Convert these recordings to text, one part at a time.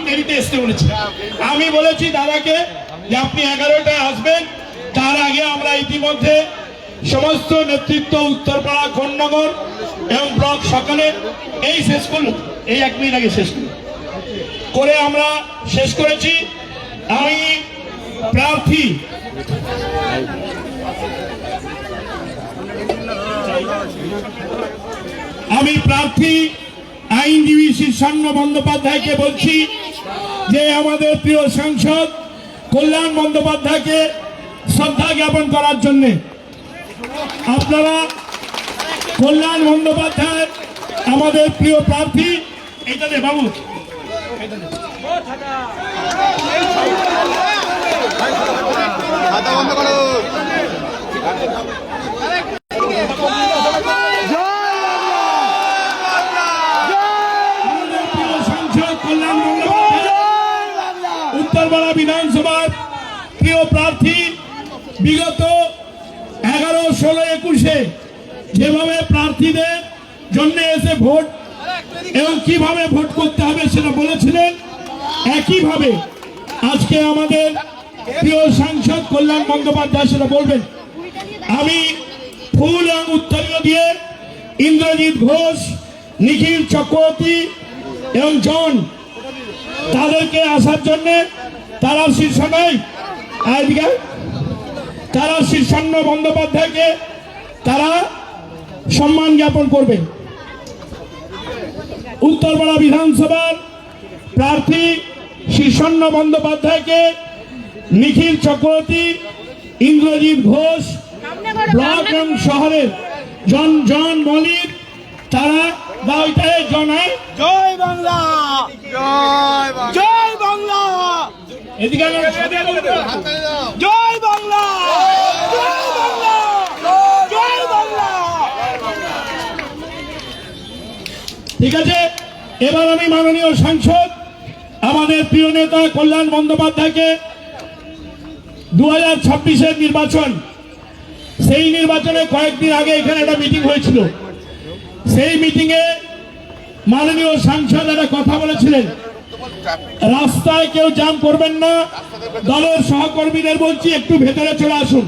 দেরিতে আসতে বলেছি। আমি বলেছি দাদাকে যে আপনি 11টায় আসবেন, তার আগে আমরা ইতিমধ্যে সমস্ত নেতৃত্ব উত্তরপাড়া, কোন্নগর এবং ব্লক সকালে এই শেষ করলো, এই 1 মিনিট আগে শেষ করে আমরা শেষ করেছি। আমি প্রার্থী আইনজীবী শীর্ষান্ন বন্দ্যোপাধ্যায়কে বলছি যে আমাদের প্রিয় সাংসদ কল্যাণ বন্দ্যোপাধ্যায়কে শ্রদ্ধা জ্ঞাপন করার জন্য আপনারা কল্যাণ বন্দ্যোপাধ্যায় আমাদের প্রিয় প্রার্থী, এটা দে বাবু, উত্তরপাড়া বিধানসভার প্রিয় প্রার্থী বিগত 11, 16, 21 যেভাবে প্রার্থীদের জন্য এসে ভোট এবং কিভাবে ভোট করতে হবে সেটা বলেছিলেন, একইভাবে আজকে আমাদের প্রিয় সাংসদ কল্যাণ বন্দ্যোপাধ্যায় সেটা বলবেন। আমি ফুল এবং উত্তরীয় দিয়ে ইন্দ্রজিৎ ঘোষ, নিখিল চক্রবর্তী এবং জন তাদেরকে আসার জন্য তারা শীর্ষ নয়, তারা শীর্ষান্ন বন্দ্যোপাধ্যায়কে তারা সম্মান জ্ঞাপন করবেন। উত্তরপাড়া বিধানসভার প্রার্থী শীর্ষান্ন বন্দ্যোপাধ্যায়কে নিখিল চক্রবর্তী, ইন্দ্রজিৎ ঘোষ, ব্লক এবং শহরের জন মল্লিক তারা জনায় জয় বাংলা, জয় বাংলা, এদিকে জয় বাংলা, জয় বাংলা, জয় বাংলা। ঠিক আছে, এবার আমি মাননীয় সাংসদ আমাদের প্রিয় নেতা কল্যাণ বন্দ্যোপাধ্যায়কে 2026-এর নির্বাচন, সেই নির্বাচনে কয়েকদিন আগে এখানে একটা মিটিং হয়েছিল, সেই মিটিংয়ে মাননীয় সাংসদ একটা কথা বলেছিলেন, রাস্তায় কেউ জ্যাম করবেন না, দলের সহকর্মীদের বলছি একটু ভেতরে চলে আসুন,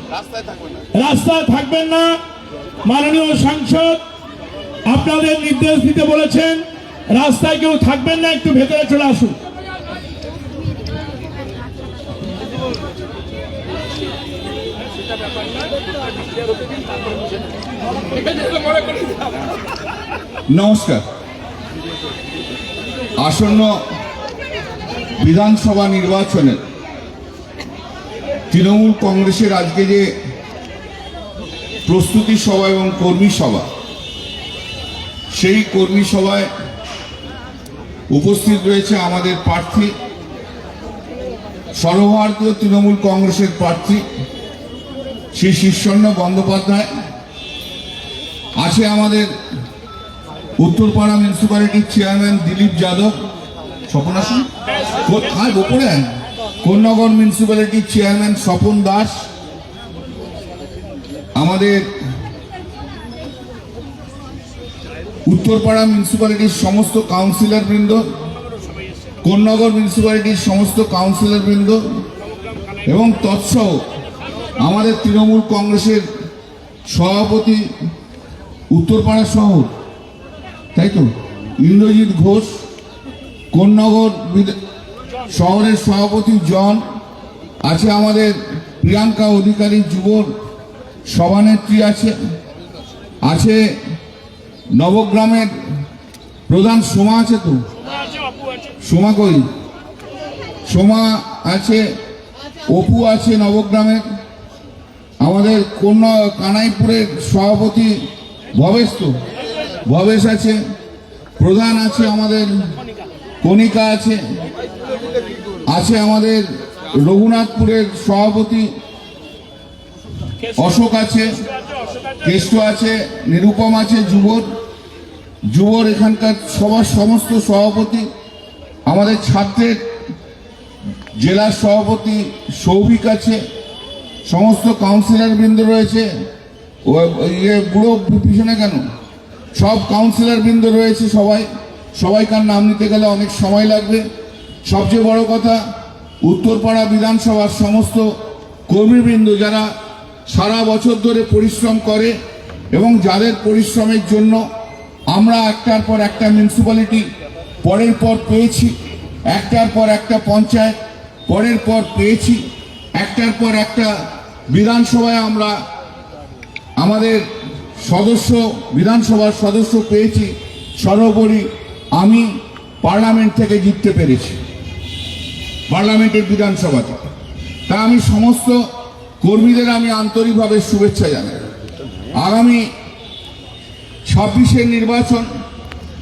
রাস্তায় থাকবেন না। মাননীয় সাংসদ আপনাদের নির্দেশ দিতে বলেছেন, রাস্তায় কেউ থাকবেন না, একটু ভেতরে চলে আসুন। নমস্কার। আসন্ন বিধানসভা নির্বাচনে তৃণমূল কংগ্রেসের আজকে যে প্রস্তুতি সভা এবং কর্মী সভা, সেই কর্মী সভায় উপস্থিত রয়েছে আমাদের প্রার্থী, সর্বভারতীয় তৃণমূল কংগ্রেসের প্রার্থী শ্রী শীর্ষান্ন বন্দ্যোপাধ্যায়, আছে আমাদের উত্তরপাড়া মিউনিসিপ্যালিটির চেয়ারম্যান দিলীপ যাদব, স্বপন আসুন, ওপরে কোন্নগর মিউনিসিপ্যালিটির চেয়ারম্যান স্বপন দাস, আমাদের উত্তরপাড়া মিউনিসিপ্যালিটির সমস্ত কাউন্সিলর বৃন্দ, কোন্নগর মিউনিসিপ্যালিটির সমস্ত কাউন্সিলর বৃন্দ এবং তৎসহ আমাদের তৃণমূল কংগ্রেসের সভাপতি উত্তরপাড়া শহর, তাই তো ইন্দ্রজিৎ ঘোষ, কোন্নগর শহরের সভাপতি জন, আছে আমাদের প্রিয়াঙ্কা অধিকারী যুব সভানেত্রী, আছে নবগ্রামের প্রধান সোমা, আছে তো সোমা, কই সোমা আছে, অপু আছে নবগ্রামের, আমাদের কানাইপুরের সভাপতি ভবেশ, তো ভবেশ আছে, প্রধান আছে আমাদের কণিকা, আছে আমাদের রঘুনাথপুরের সভাপতি অশোক, আছে কেষ্ট, আছে নিরুপম, আছে যুবর এখানকার সবার সমস্ত সভাপতি, আমাদের ছাত্রের জেলার সভাপতি সৌভিক আছে, সমস্ত কাউন্সিলর বৃন্দ রয়েছে, বুড়ো পিছনে কেন, সব কাউন্সিলর বৃন্দ রয়েছে, সবাইকার নাম নিতে গেলে অনেক সময় লাগবে। সবচেয়ে বড় কথা, উত্তরপাড়া বিধানসভার সমস্ত কর্মীবৃন্দ যারা সারা বছর ধরে পরিশ্রম করে এবং যাদের পরিশ্রমের জন্য আমরা একটার পর একটা মিউনিসিপ্যালিটি পরের পর পেয়েছি, একটার পর একটা পঞ্চায়েত পরের পর পেয়েছি, একটার পর একটা বিধানসভায় আমরা আমাদের সদস্য, বিধানসভার সদস্য পেয়েছি। সর্বোপরি আমি পার্লামেন্ট থেকে জিততে পেরেছি, পার্লামেন্টের বিধানসভাতে। তা আমি সমস্ত কর্মীদের আমি আন্তরিকভাবে শুভেচ্ছা জানাই। আগামী 26-এর নির্বাচন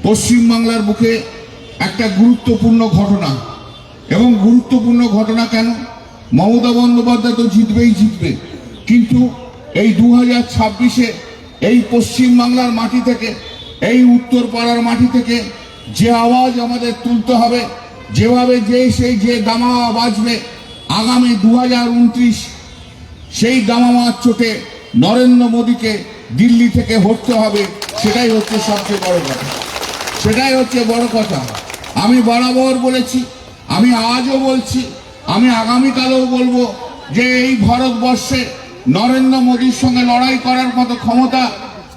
পশ্চিমবাংলার বুকে একটা গুরুত্বপূর্ণ ঘটনা। এবং গুরুত্বপূর্ণ ঘটনা কেন? মমতা বন্দ্যোপাধ্যায় তো জিতবেই জিতবে, কিন্তু এই 2026-এ এই পশ্চিমবাংলার মাটি থেকে, এই উত্তরপাড়ার মাটি থেকে যে আওয়াজ আমাদের তুলতে হবে, যেভাবে যে দামামা বাজবে আগামী 2029, সেই দামামার চোটে নরেন্দ্র মোদীকে দিল্লি থেকে হটতে হবে। সেটাই হচ্ছে সবচেয়ে বড় কথা, সেটাই হচ্ছে বড় কথা। আমি বরাবর বলেছি, আমি আজও বলছি, আমি আগামীকালেও বলবো যে এই ভারতবর্ষে নরেন্দ্র মোদীর সঙ্গে লড়াই করার মতো ক্ষমতা,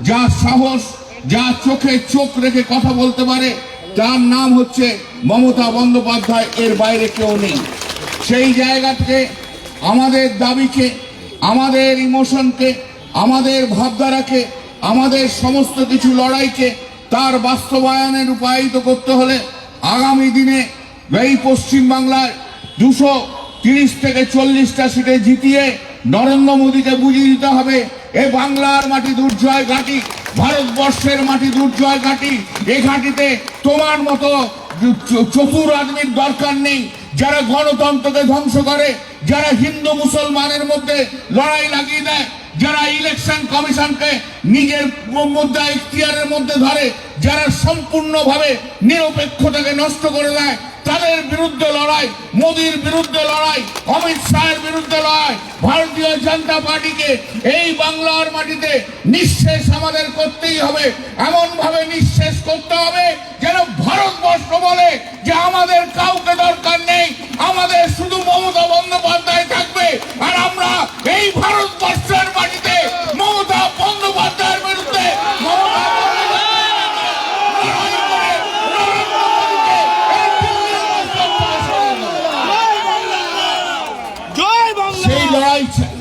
যা সাহস, যা চোখে চোখ রেখে কথা বলতে পারে, তার নাম হচ্ছে মমতা বন্দ্যোপাধ্যায়। এর বাইরে কেউ নেই। সেই জায়গা থেকে আমাদের দাবিকে, আমাদের ইমোশনকে, আমাদের ভাবধারাকে, আমাদের সমস্ত কিছু লড়াইকে তার বাস্তবায়নে রূপায়িত করতে হলে আগামী দিনে এই পশ্চিমবাংলায় 230 থেকে 40টা সিটে জিতিয়ে নরেন্দ্র মোদীকে বুঝিয়ে দিতে হবে এ বাংলার মাটি দুর্জয় ঘাঁটি, ভারতবর্ষের মাটি দুর্জয় ঘাঁটি। এ ঘাঁটিতে তোমার মতো চতুর আদমির দরকার নেই, যারা গণতন্ত্রকে ধ্বংস করে, যারা হিন্দু মুসলমানের মধ্যে লড়াই লাগিয়ে দেয়, যারা ইলেকশন কমিশনকে নিজের মধ্যে ইখতিয়ারের মধ্যে ধরে, যারা সম্পূর্ণভাবে নিরপেক্ষতাকে নষ্ট করে দেয়, তাদের বিরুদ্ধে লড়াই, মোদীর বিরুদ্ধে লড়াই, অমিত শাহের বিরুদ্ধে লড়াই। ভারতীয় জনতা পার্টিকে এই বাংলার মাটিতে নিঃশেষ আমাদের করতেই হবে। এমন ভাবে নিঃশেষ করতে হবে যেন ভারতবর্ষ বলে যে আমাদের কাউকে দরকার নেই, আমাদের শুধু মমতা বন্দ্যোপাধ্যায় থাকবে। আর আমরা এই ভারতবর্ষের মাটিতে মমতা বন্দ্যোপাধ্যায়ের বিরুদ্ধে সেই লড়াই চাই।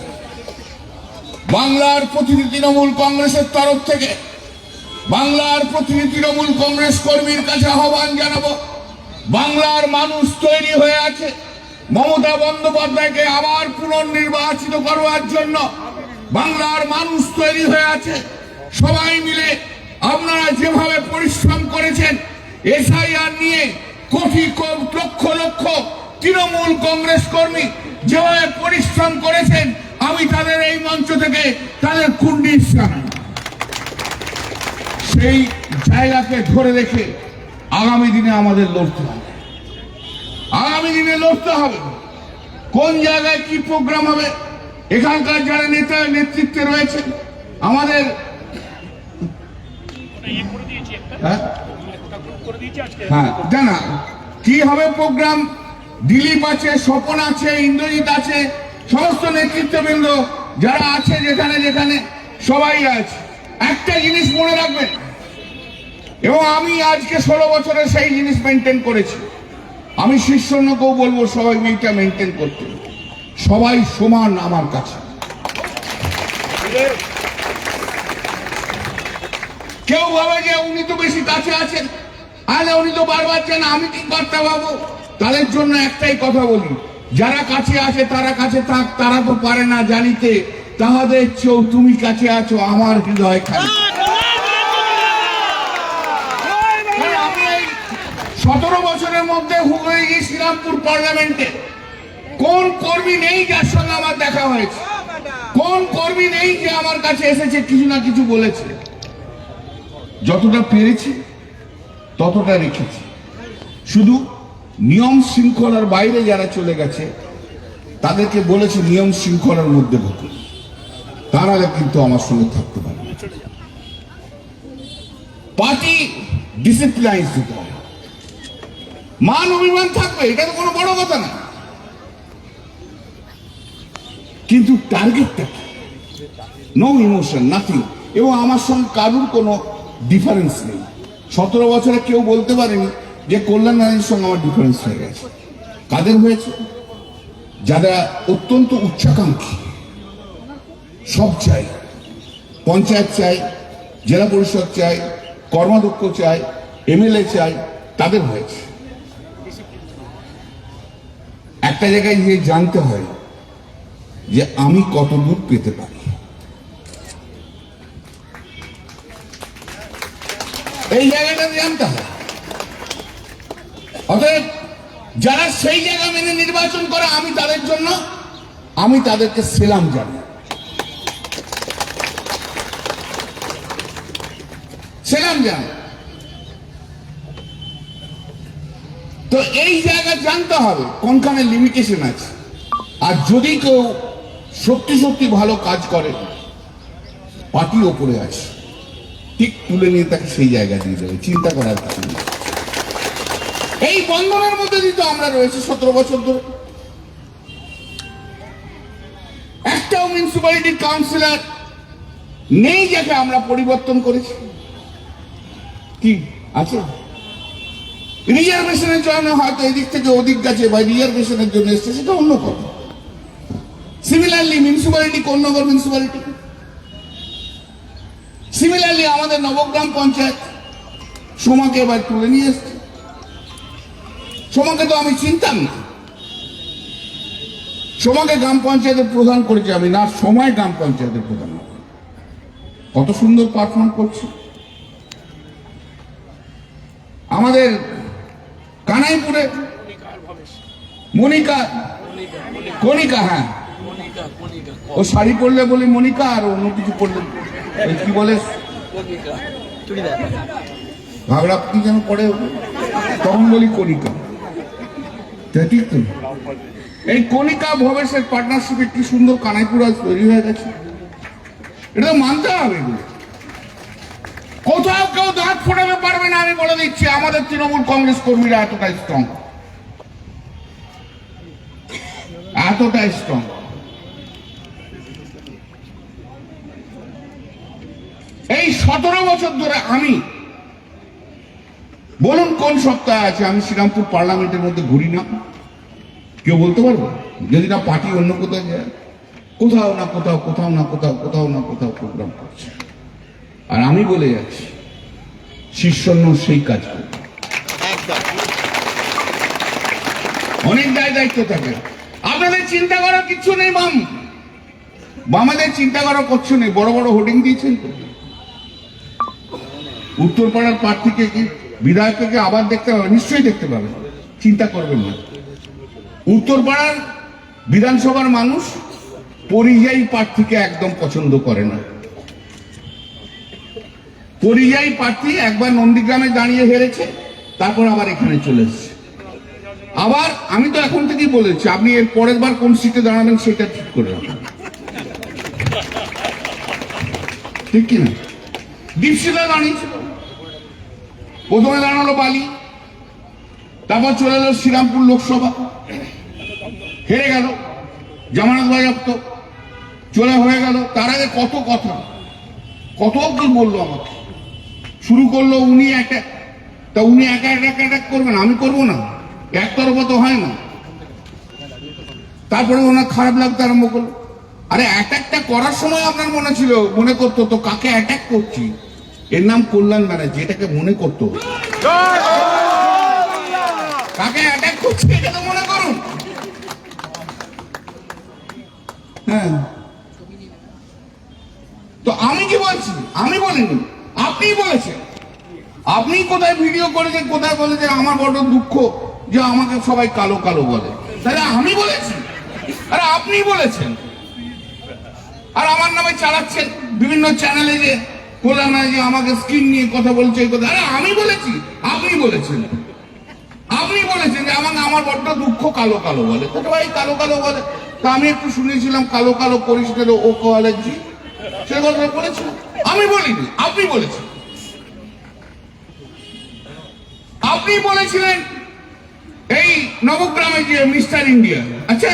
বাংলার প্রতিটি তৃণমূল কংগ্রেসের তরফ থেকে বাংলার প্রতিটি তৃণমূল কংগ্রেস কর্মীর কাছে আহ্বান জানাবো, বাংলার মানুষ তৈরি হয়ে আছে মমতা বন্দ্যোপাধ্যায়কে আবার পুনর্নির্বাচিত করবার জন্য। বাংলার মানুষ তৈরি হয়ে আছে। সবাই মিলে আপনারা যেভাবে পরিশ্রম করেছেন এসআইআর নিয়ে, কোটি লক্ষ লক্ষ তৃণমূল কংগ্রেস কর্মী যেভাবে পরিশ্রম করেছেন, আমি তাদের এই মঞ্চ থেকে তাদের কুর্নিশ জানাই। সেই জায়গাকে ধরে রেখে আগামী দিনে আমাদের লড়তে হবে, আগামী দিনে লড়তে হবে। কোন জায়গায় কি প্রোগ্রাম হবে, এখানকার যারা নেতা নেতৃত্বে রয়েছে আমাদের জানা কি হবে প্রোগ্রাম। দিলীপ আছে, স্বপন আছে, ইন্দ্রজিৎ আছে, সমস্ত নেতৃত্ববৃন্দ যারা আছে যেখানে যেখানে সবাই আছে। একটা জিনিস মনে রাখবেন, এবং আমি আজকে 16 বছরে সেই জিনিস মেনটেন করেছি। আমি শীর্ষন্যকেও বলবো সবাই এইটা মেনটেন করতে। সবাই সমান আমার কাছে। কেউ ভাবে যে উনি তো বেশি কাছে আছেন, আরে উনি তো বারবার চান, আমি কি করতে পাবো? তাদের জন্য একটাই কথা বলি, যারা কাছে আছে তারা কাছে থাক, তারা তো পারে না জানিতে, তাহাদের চেয়েও তুমি কাছে আছো আমার হৃদয় খালি। আমি এই 17 বছরের মধ্যে হুগলি শ্রীরামপুর পার্লামেন্টে কোন কর্মী নেই যার সঙ্গে আমার দেখা হয়েছে, কোন কর্মী নেই যে আমার কাছে এসেছে কিছু না কিছু বলেছে। যতটা পেরেছি ততটা রেখেছি। শুধু নিয়ম শৃঙ্খলার বাইরে যারা চলে গেছে তাদেরকে বলেছে নিয়ম শৃঙ্খলার মধ্যে ঢুকে, তারা কিন্তু আমার সঙ্গে থাকতে পারে। পার্টি ডিসিপ্লাইন দিতে হয়। মান অভিমান থাকবে, এটা তো কোনো বড় কথা না, কিন্তু টার্গেটটা নো ইমোশন নাথিং। এবং আমার সঙ্গে কারুর কোনো ডিফারেন্স নেই। 17 বছরে কেউ বলতে পারেনি যে কল্যাণ ব্যানার্জির সঙ্গে আমার ডিফারেন্স হয়ে গেছে। কাদের হয়েছে? যারা অত্যন্ত উচ্চাকাঙ্ক্ষী, সব চাই, পঞ্চায়েত চাই, জেলা পরিষদ চাই, কর্মাধ্যক্ষ চাই, এমএলএ চাই, তাদের হয়েছে। একটা জায়গায় গিয়ে জানতে হয় যে আমি কত দূর পেতে পারি। এই জায়গাটা জানতে হয়। অতএব যারা সেই জায়গা মেনে নির্বাচন করে, আমি তাদের জন্য, আমি তাদেরকে সেলাম জানাই, সেলাম জানাই। তো এই জায়গা জানতে হবে কোনখানে লিমিটেশন আছে। আর যদি কেউ সত্যি সত্যি ভালো কাজ করে, পার্টি ওপরে আছে, ঠিক তুলে নিয়ে তাকে সেই জায়গা দিয়ে দেবে, চিন্তা করার কিছু নেই। এই বন্ধনের মধ্যে দিয়ে তো আমরা রয়েছি 17 বছর ধরে। একটাও মিউনিসিপ্যালিটির কাউন্সিলর নেই যাকে আমরা পরিবর্তন করেছি, কি আছে? রিজার্ভেশনের জন্য হয়তো এদিক থেকে ওদিক গেছে বা রিজার্ভেশনের জন্য এসছে, সেটা অন্য কথা। Similarly municipality, Konnagar municipality, similarly আমাদের নবগ্রাম পঞ্চায়েত সোমাকে এবার তুলে নিয়ে এসছে। সোমাকে তো আমি চিনতাম না, সোমাকে গ্রাম পঞ্চায়েতের প্রধান করেছি আমি, না সময় গ্রাম পঞ্চায়েতের প্রধান। কত সুন্দর পারফর্ম করছে। আমাদের কানাইপুরে মনিকা, কণিকা, হ্যাঁ, ও শাড়ি পরলে বলি মনিকা, আর অন্য কিছু পরলে কি বলে ঘাগড়া কি যেন পরে, তখন বলি কণিকা। ঠিক তো, এই কণিকা ভবেশের পার্টনারশিপে কি সুন্দর কানাইপুর আজ তৈরি হয়ে গেছে। এটা মানতে হবে। এগুলো কোথাও কেউ দাঁত ফোটাতে পারবে না, আমি বলে দিচ্ছি। আমাদের তৃণমূল কংগ্রেস কর্মীরা এতটাই স্ট্রং, এতটাই স্ট্রং। এই 17 বছর ধরে আমি, বলুন কোন সপ্তাহে আছে আমি শ্রীরামপুর পার্লামেন্টের মধ্যে ঘুরি না? কেউ বলতে পারবো? যদি না পার্টি অন্য কোথাও যায়, কোথাও না কোথাও, কোথাও না কোথাও, কোথাও না কোথাও প্রোগ্রাম করছে। আর আমি বলে যাচ্ছি, শীর্ষন্য সেই কাজ করবে। অনেক দায়িত্ব থাকে। আপনাদের চিন্তা করার কিছু নেই, বামাদের চিন্তা করার কিছু নেই। বড় বড় হোর্ডিং দিয়েছেন তো। উত্তরপাড়ার প্রার্থীকে কি বিধায়ককে আবার দেখতে পাবে? নিশ্চয়ই দেখতে পাবে, চিন্তা করবেন না। উত্তরপাড়ার বিধানসভার মানুষ পরিযায়ী প্রার্থীকে একদম পছন্দ করে না। পরিযায়ী প্রার্থী একবার নন্দীগ্রামে দাঁড়িয়ে হেরেছে, তারপর আবার এখানে চলে এসেছে। আবার আমি তো এখন থেকেই বলেছি, আপনি এর পরের বার কোন সিটে দাঁড়াবেন সেটা ঠিক করে রাখবেন, ঠিক কিনা? দীপশিলা দাঁড়িয়েছিল, প্রথমে দাঁড়ালো বালি, তারপর চলে এলো শ্রীরামপুর লোকসভা, হেরে গেল, জামানত বাজেয়াপ্ত চলে হয়ে গেল। তার আগে কত কথা, কত কি বললো আমাকে, শুরু করলো উনি অ্যাটাক। তা উনি একা অ্যাটাক করবেন, আমি করবো না? একতরফা তো হয় না। তারপরে ওনার খারাপ লাগতে আরম্ভ করলো। আরে অ্যাটাকটা করার সময় আপনার মনে ছিল, মনে করতো তো কাকে অ্যাটাক করছি, এর নাম কল্যাণ ব্যানার্জি, এটাকে মনে করতো। কাকে অ্যাটাক করছি এটা তো মনে করুন। হ্যাঁ, তো আমি কি বলছি? আমি বলিনি, আপনি বলেছেন। আপনি কোথায় ভিডিও করেছেন, কোথায় বলেছেন আমার বড় দুঃখ যে আমাকে সবাই কালো কালো বলে। তাহলে আমি বলেছি? আরে আপনি বলেছেন। আর আমার নামে চালাচ্ছেন বিভিন্ন চ্যানেলে যে বললাম না যে আমাকে স্কিন নিয়ে কথা বলছে, এই কথা। আরে আমি বলেছি? আপনি বলেছেন। আপনি বলেছেন যে আমাকে আমার বড্ড দুঃখ কালো কালো বলে। তাহলে ভাই কালো কালো বলে, তা আমি একটু শুনেছিলাম কালো কালো করিস না ও কলেজি, সে কথা বলেছিলাম। আমি বলিনি, আপনি বলেছেন। আপনি বলেছিলেন এই নবগ্রামে যে মিস্টার ইন্ডিয়া, আচ্ছা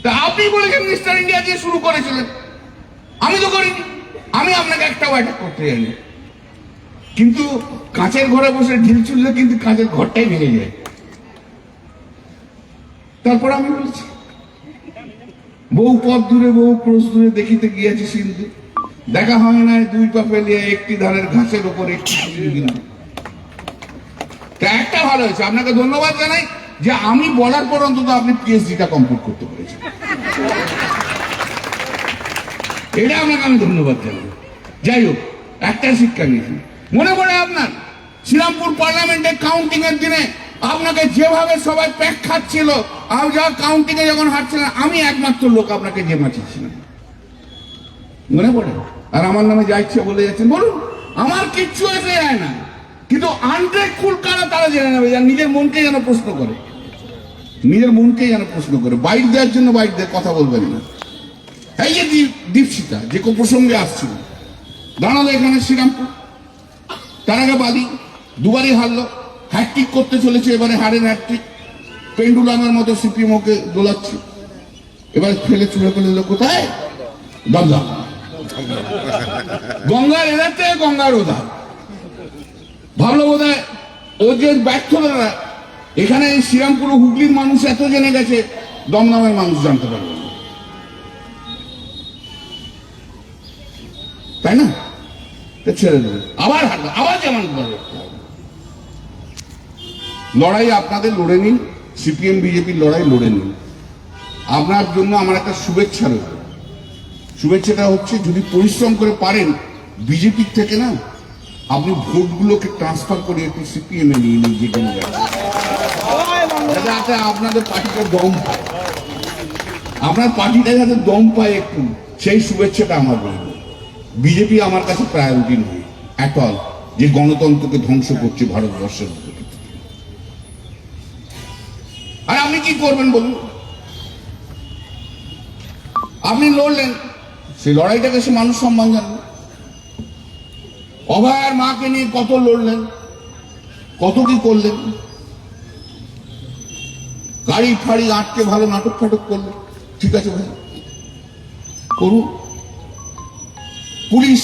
তা আপনি বলেছেন মিস্টার ইন্ডিয়া দিয়ে শুরু করেছিলেন, আমি তো করিনি। আমি আপনাকে একটাও অ্যাটাক করতে জানি, কিন্তু কাঁচের ঘরে বসে ঢিল চুললে কিন্তু কাঁচের ঘরটাই ভেঙে যায়। তারপর আমি বলছি বহু পথ দূরে বহু ক্রোশ দূরে দেখিতে গিয়েছি সিন্ধু, দেখা হয় না দুই পা ফেলিয়া একটি ধারের ঘাসের উপর একটি বিন্দু। তা একটা ভালো হয়েছে, আপনাকে ধন্যবাদ জানাই যে আমি বলার পর অন্তত আপনি পিএইচডিটা কমপ্লিট করতে পেরেছেন, এটা আপনাকে আমি ধন্যবাদ জানাই। যাই হোক, একটা শিক্ষা নিয়েছি। মনে পড়ে আপনার শ্রীরামপুর পার্লামেন্টের কাউন্টিং এর দিনে আপনাকে যেভাবে সবাই প্যাক খাচ্ছিল, আপনি যখন কাউন্টিং এ যখন হাঁটছিলেন, আমি একমাত্র লোক আপনাকে যে মাছিছিলাম, মনে পড়ে? আর আমার নামে যা ইচ্ছে বলে যাচ্ছেন বলুন, আমার কিচ্ছু এসে যায় না, কিন্তু আনগ্রেটফুল কারা তারা জেনে নেবে, যারা নিজের মনকে যেন প্রশ্ন করে, নিজের মনকে যেন প্রশ্ন করে। বাইট দেওয়ার জন্য বাইট দিয়ে কথা বলবেন না। এই যে দীপশিতা যে প্রসঙ্গে আসছিল, দাঁড়ালো এখানে শ্রীরামপুর, তার আগে বালি দুবারই হারলো, হ্যাটট্রিক করতে চলেছে, এবারে হারের হ্যাটট্রিক, পেন্ডুলামের মতো সিপিএম ওকে দোলাচ্ছে, এবারে ফেলে চুড়ে ফেলে দিল কোথায়? দমদম। গঙ্গার এধার থেকে গঙ্গার ওধার। ভাবলো বোধ হয় ও যে ব্যর্থতা, এখানে শ্রীরামপুর হুগলির মানুষ এত জেনে গেছে, দমদমের মানুষ জানতে পারবে না, তাই না? ছেড়ে দেবে, আবার হারবে, আবার যেমন লড়াই আপনাদের লড়ে নিন, সিপিএম বিজেপির লড়াই লড়ে নিন। আপনার জন্য আমার একটা শুভেচ্ছা রয়েছে। শুভেচ্ছাটা হচ্ছে, যদি পরিশ্রম করে পারেন বিজেপির থেকে না, আপনি ভোটগুলোকে ট্রান্সফার করে একটু সিপিএম এ নিয়ে নিন, যে কোনো যাতে আপনাদের পার্টিটা দম পায়, আপনার পার্টিটা যাতে দম পায় একটু, সেই শুভেচ্ছাটা আমার রইল। বিজেপি আমার কাছে প্রায়োরিটি নয় এট অল, যে গণতন্ত্রকে ধ্বংস করছে ভারতবর্ষের মধ্যে। আর আপনি কি করবেন বলুন? আপনি লড়লেন, সেই লড়াইটাকে সে মানুষ সম্মান জানবে। অভয়ার মাকে নিয়ে কত লড়লেন, কত কি করলেন, গাড়ি ফাড়ি আটকে ভালো নাটক ফাটক করলেন, ঠিক আছে ভাই করুন। পুলিশ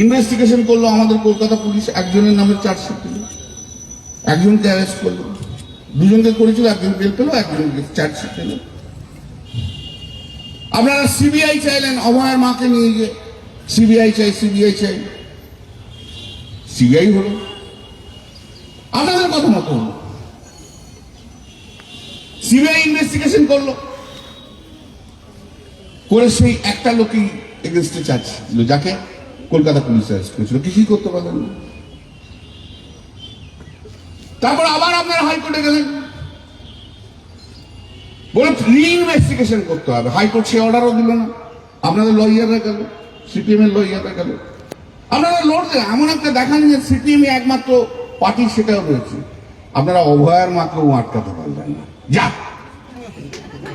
ইনভেস্টিগেশন করলো, আমাদের কলকাতা পুলিশ একজনের নামে চার্জশিট দিল, একজনকে অ্যারেস্ট করলো, দুজনকে করেছিল, একজন বেল পেল, একজনকে চার্জশিট দিল। আপনারা সিবিআই চাইলেন অভয়ার মাকে নিয়ে গিয়ে, সিবিআই চাই, সিবিআই চাই, সিবিআই হলো, আপনাদের কথা মতো হলো। সিবিআই ইনভেস্টিগেশন করলো, করে সেই একটা লোকই এগেনস্টে চার্জ ছিল, যাকে কলকাতা পুলিশ অ্যারেস্ট করেছিল, কিছুই করতে পারলেন না। তারপর আবার আপনারা হাইকোর্টে গেলেন, বলে রি-ইনভেস্টিগেশন করতে হবে। হাইকোর্ট সে অর্ডারও দিল না, আপনাদের লয়াররা গেল, সিপিএম এর লয়াররা গেল, আপনারা লড়লেন। এমন একটা দেখান যে সিপিএম একমাত্র পার্টি, সেটাও রয়েছে। আপনারা অভয়ার মাকেও আটকাতে পারলেন না, যাক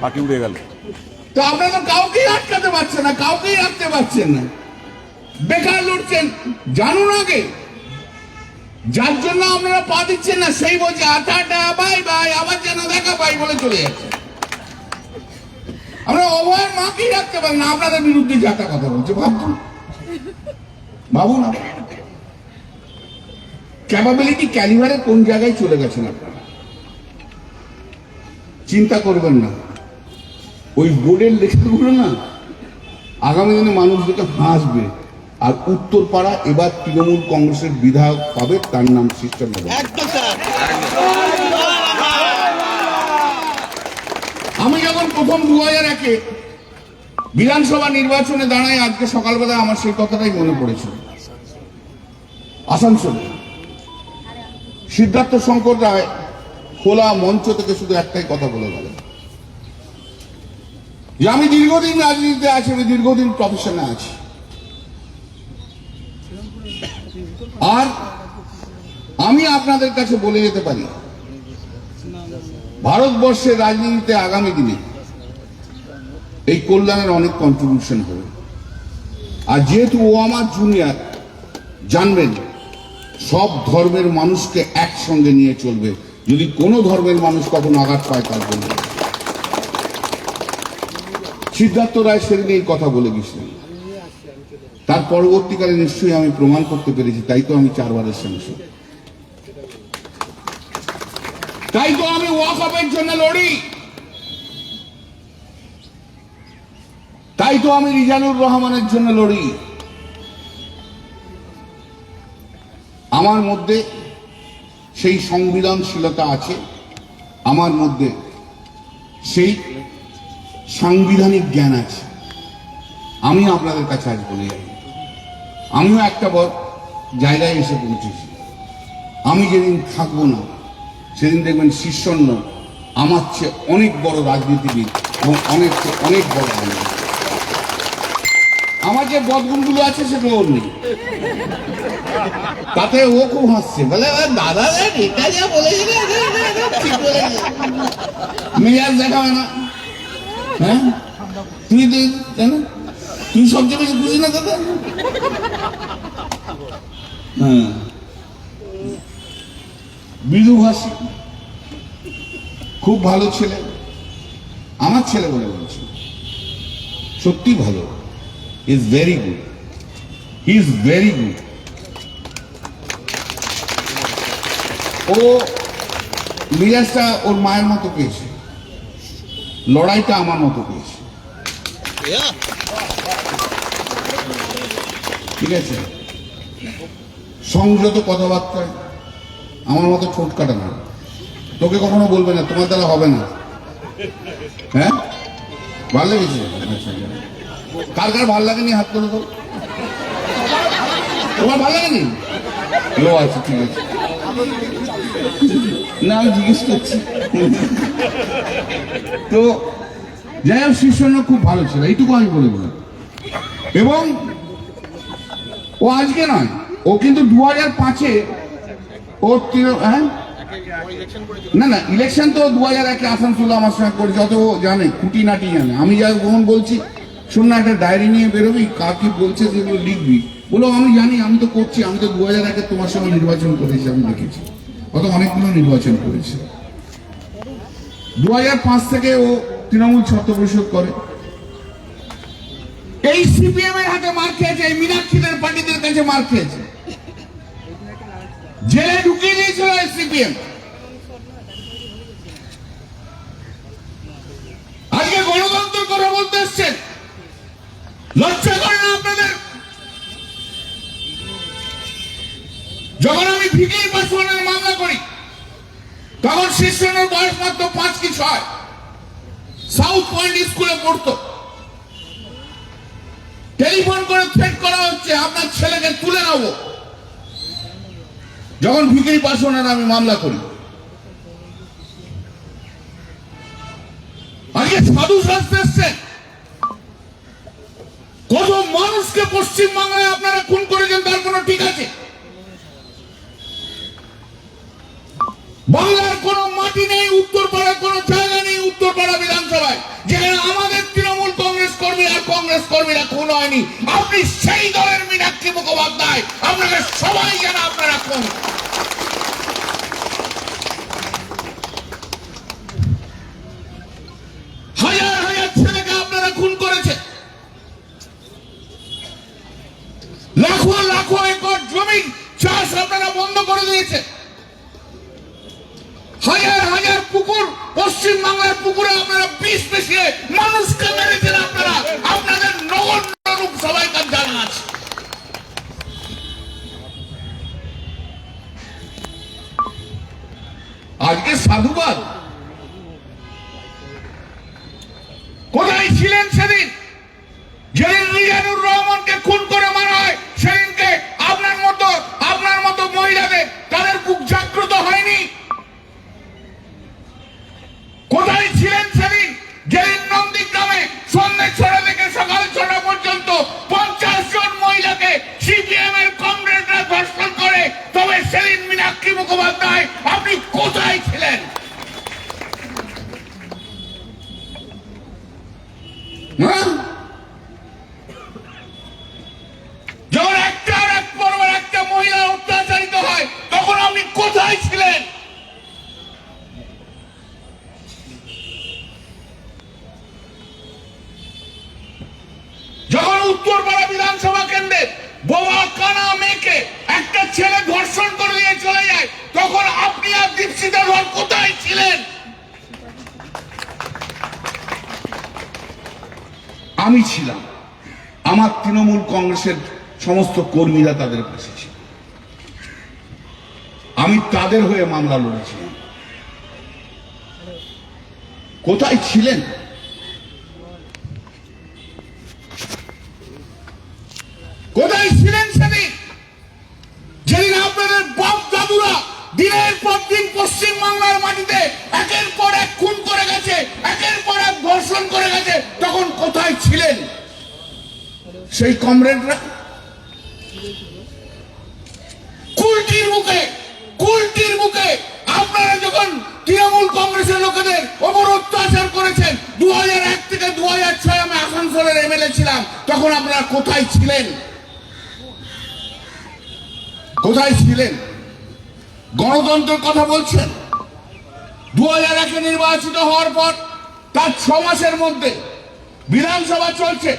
পার্টি উড়ে গেল। তো আপনারা কাউকেই আটকাতে পারছেন না, কাউকেই আটকাতে পারছেন না, বেকার লড়ছেন। জানুন আগে, যার জন্য আপনারা পা দিচ্ছেন না, সেই বলছে আটাটা বাই বাই, আবার যেন দেখা পাই বলে চলে যাচ্ছে। আমরা অভয়ের মাকেই রাখতে পারি না, আপনাদের বিরুদ্ধে যাতা কথা বলছে। ভাবুন, ক্যাপাবিলিটি ক্যালিভারে কোন জায়গায় চলে গেছেন আপনারা, চিন্তা করবেন না। ওই বোর্ডের লেখাগুলো না আগামী দিনে মানুষ দেখে হাসবে। আর উত্তরপাড়া এবার তৃণমূল কংগ্রেসের বিধায়ক পাবে, তার নাম সিস্টার। আমি যখন প্রথম 2001-এ বিধানসভা নির্বাচনে দাঁড়াই, আজকে সকালবেলা আমার সেই কথাটাই মনে পড়েছিল। আসানসোল সিদ্ধার্থ শঙ্কর রায় খোলা মঞ্চ থেকে শুধু একটাই কথা বলে গেলেন, যে আমি দীর্ঘদিন রাজনীতিতে আছি, আমি দীর্ঘদিন প্রফেশনে আছি, আর আমি আপনাদের কাছে বলে যেতে পারি, ভারতবর্ষের রাজনীতিতে আগামী দিনে এই কল্যাণের অনেক কন্ট্রিবিউশন হবে। আর যেহেতু ও আমার জুনিয়র, জানবেন সব ধর্মের মানুষকে একসঙ্গে নিয়ে চলবে। যদি কোনো ধর্মের মানুষ কখনো আঘাত পায় তার জন্য। সিদ্ধার্থ রায় সেদিন এই কথা বলে গেছিলেন। তার পরবর্তীকালে নিশ্চয়ই আমি প্রমাণ করতে পেরেছি, তাই তো আমি 4 বারের সাংসদ, তাই তো আমি ওয়াকফের জন্য লড়ি, তাই তো আমি রিজানুর রহমানের জন্য লড়ি। আমার মধ্যে সেই সংবিধানশীলতা আছে, আমার মধ্যে সেই সাংবিধানিক জ্ঞান আছে। আমি আপনাদের কাছে আজ বলে যাই, আমিও একটা জায়গায় এসে পৌঁছেছি। আমি যেদিন থাকবো না সেদিন দেখবেন শীর্ষণ্য আমার চেয়ে অনেক বড় রাজনীতিবিদ এবং অনেক বড় মানুষ। আমার যে বদগুণগুলো আছে সেগুলো ওর নেই, তাতে ও খুব হাসছে, বলে দাদা এটা যা বলেছিল মেয়াজ দেখাবে না। হ্যাঁ তুই জানো তুই সবচেয়ে বেশি খুশি না দাদা? হ্যাঁ মৃদুভাষী, খুব ভালো ছেলে, আমার ছেলে বলে বলছি, সত্যি ভালো। Is very good, is very good. ও মিরাজটা ওর মায়ের মতো পেয়েছে, লড়াইটা আমার মতো পেয়েছে, ঠিক আছে? সংযত কথাবার্তায়, আমার মতো ঠোঁট কাটা না। তোকে কখনো বলবে না তোমার দ্বারা হবে না। হ্যাঁ ভালো লেগেছে? আচ্ছা, কার কার ভালো লাগেনি হাত করে তো? তোমার ভালো লাগেনি? ও আচ্ছা ঠিক আছে, না আমি জিজ্ঞেস করছি। তো যাই হোক, শীর্ষণ্য খুব ভালো ছিল, এইটুকু আমি বলে বলি। এবং ও আজকে নয়, ও কিন্তু 2005-এ ওর হ্যাঁ না না ইলেকশন তো 2001-এ আসানসোল আমার সঙ্গে করেছে, অত ও জানে, খুঁটিনাটি জানে। আমি যা কখন বলছি, শোন না একটা ডায়েরি নিয়ে বেরোবি, কার কি বলছে সেগুলো লিখবি। বলো আমি জানি, আমি তো করছি, আমি তো 2001-এ তোমার সঙ্গে নির্বাচন করেছি, আমি দেখেছি, অত অনেকগুলো নির্বাচন করেছে। 2005 থেকে ও তৃণমূল ছাত্র পরিষদ করে। এই সিপিএম এর হাতে মার খেয়েছে, এই মীনাক্ষীদের পার্টিদের কাছে মার খেয়েছে, জেলে ঢুকিয়ে দিয়েছিল সিপিএম। আজকে গণতন্ত্রের কথা বলতে এসছেন, লজ্জা করে না আপনাদের? যখন আমি ভিকির পাসওয়ানের মামলা করি তখন শীর্ষের বয়স মাত্র 5 কি 6, সাউথ পয়েন্ট স্কুলে পড়তো। টেলিফোন করে থ্রেট করা হচ্ছে আপনার ছেলেকে তুলে নেবো। যখন ভিকির পাসওয়ানের আমি মামলা করি, আজকে সাধু শাস্ত্রে এসছেন, কত মানুষকে পশ্চিমবাংলায় আপনারা খুন করেছেন তার কোনো ঠিক আছে? বাংলার কোন মাটি নেই, উত্তরপাড়ার কোন জায়গা নেই, উত্তরপাড়া বিধানসভায় যেখানে আমাদের তৃণমূল কংগ্রেস কর্মী আর কংগ্রেস কর্মীরা খুন হয়নি। আপনি সেই দলের মীনাক্ষী মুখোপাধ্যায়, আপনাকে সবাই জানা আপনারা খুন। হাজার হাজার ছেলেকে আপনারা খুন করেছে, লাখো লাখো একর জমি চাষ আপনারা বন্ধ করে দিয়েছে, হাজার হাজার পুকুর, পশ্চিম বাংলার পুকুরে আপনারা বিষ মিশিয়ে মানুষকে মেরেছেন। আপনারা আপনাদের নগণ্য রূপ সবাই তার জানা আছে। আজকে সাধুবাদ কোথায় ছিলেন সেদিন যেদিন রিজানুর রহমানকে খুন করে মারা হয়? সেদিনকে আপনার মতো মহিলাদের তাদের বুক জাগ্রত হয়নি? কোথায় ছিলেন সেদিন যেদিন নন্দীগ্রামে সন্ধ্যে 6টা থেকে সকাল 6টা পর্যন্ত 50 জন মহিলাকে সিপিএম এর কমরেডরা ধর্ষণ করে? তবে সেদিন মীনাক্ষী মুখোপাধ্যায় আপনি কোথায় ছিলেন? ছেলে ধর্ষণ করে দিয়ে চলে যায়, তখন আপনি আর দীপশিতা ধর কোথায় ছিলেন? আমি ছিলাম, আমার তৃণমূল কংগ্রেসের সমস্ত কর্মীরা তাদের পাশে ছিল, আমি তাদের হয়ে মামলা লড়েছিলাম। কোথায় ছিলেন? কোথায় ছিলেন সেদিন, যেদিন আপনাদের বাপ দাদুরা দিনের পর দিন পশ্চিম বাংলার মাটিতে একের পর এক খুন করে গেছে, একের পর এক ধর্ষণ করে গেছে, তখন কোথায় ছিলেন সেই কমরেডরা? কুলটির মুখে আপনারা যখন তৃণমূল কংগ্রেসের লোকেদের ওপর অত্যাচার করেছেন, 2001 থেকে 2006 আমি আসানসোলের এমএলএ ছিলাম, তখন আপনারা কোথায় ছিলেন? কোথায় ছিলেন? গণতন্ত্রের কথা বলছেন। 2001 নির্বাচিত হওয়ার পর তার 6 মাসের মধ্যে বিধানসভা চলছে,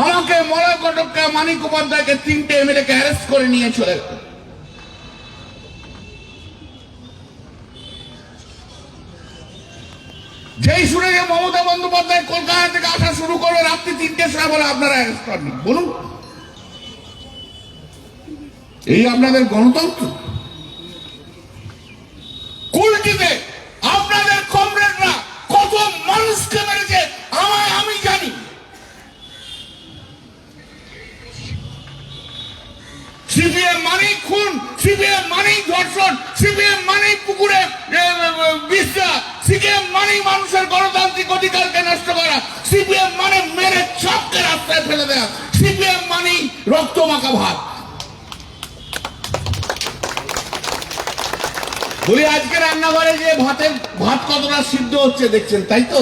আমাকে মলয় ঘটককে, মানিক উপাধ্যায়কে, 3টে এমএলএ কে অ্যারেস্ট করে নিয়ে চলে গেল। যেই শুনে যে মমতা বন্দ্যোপাধ্যায় কলকাতা থেকে আসা শুরু করবে রাত্রি 3টের সময়, বলে আপনারা অ্যারেস্ট করেননি। বলুন, এই আপনাদের গণতন্ত্র? কুলটিতে আপনাদের কমরেডরা কত মানুষকে মেরেছে আমি জানি। সিপিএম মানেই খুন, সিপিএম মানেই ধর্ষণ, সিপিএম মানেই পুকুরে বিশ্বাস, সিপিএম মানেই মানুষের গণতান্ত্রিক অধিকারকে নষ্ট করা, সিপিএম মানে মেরে চাপকে রাস্তায় ফেলে দেওয়া, সিপিএম মানেই রক্ত মাখা ভাত। বলি, আজকে রান্নাঘরে যে ভাত কতটা সিদ্ধ হচ্ছে দেখছেন, তাই তো?